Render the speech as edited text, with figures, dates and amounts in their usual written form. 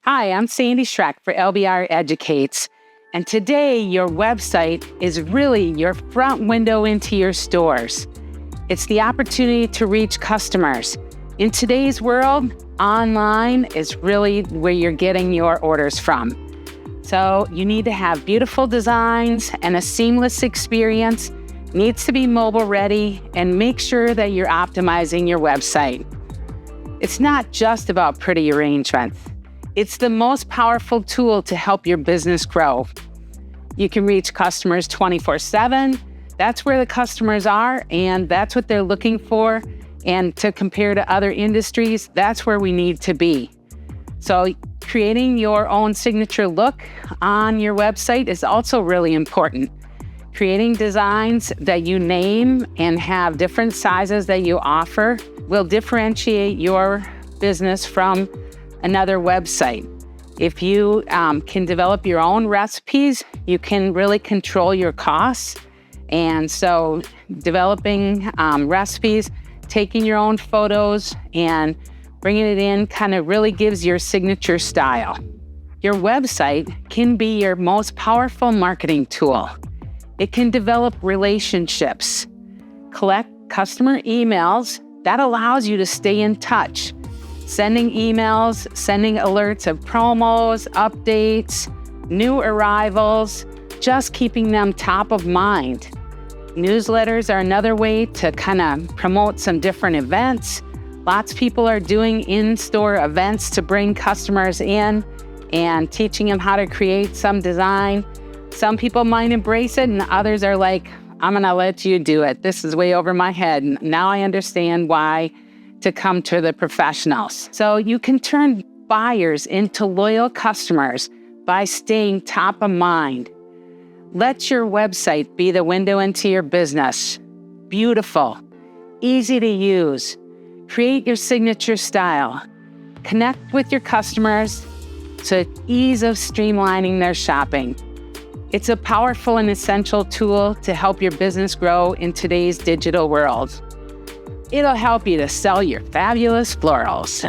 Hi, I'm Sandy Schreck for LBR Educates, and today your website is really your front window into your stores. It's the opportunity to reach customers. In today's world, online is really where you're getting your orders from. So you need to have beautiful designs and a seamless experience. Needs to be mobile ready, and make sure that you're optimizing your website. It's not just about pretty arrangements. It's the most powerful tool to help your business grow. You can reach customers 24/7. That's where the customers are, and that's what they're looking for. And to compare to other industries, that's where we need to be. So creating your own signature look on your website is also really important. Creating designs that you name and have different sizes that you offer will differentiate your business from another website. If you can develop your own recipes, you can really control your costs. And so developing recipes, taking your own photos and bringing it in kind of really gives your signature style. Your website can be your most powerful marketing tool. It can develop relationships, collect customer emails. That allows you to stay in touch. Sending emails, sending alerts of promos, updates, new arrivals, just keeping them top of mind. Newsletters are another way to kind of promote some different events. Lots of people are doing in-store events to bring customers in and teaching them how to create some design. Some people might embrace it, and others are like, I'm gonna let you do it. This is way over my head. Now I understand why to come to the professionals. So you can turn buyers into loyal customers by staying top of mind. Let your website be the window into your business. Beautiful, easy to use. Create your signature style. Connect with your customers so ease of streamlining their shopping. It's a powerful and essential tool to help your business grow in today's digital world. It'll help you to sell your fabulous florals.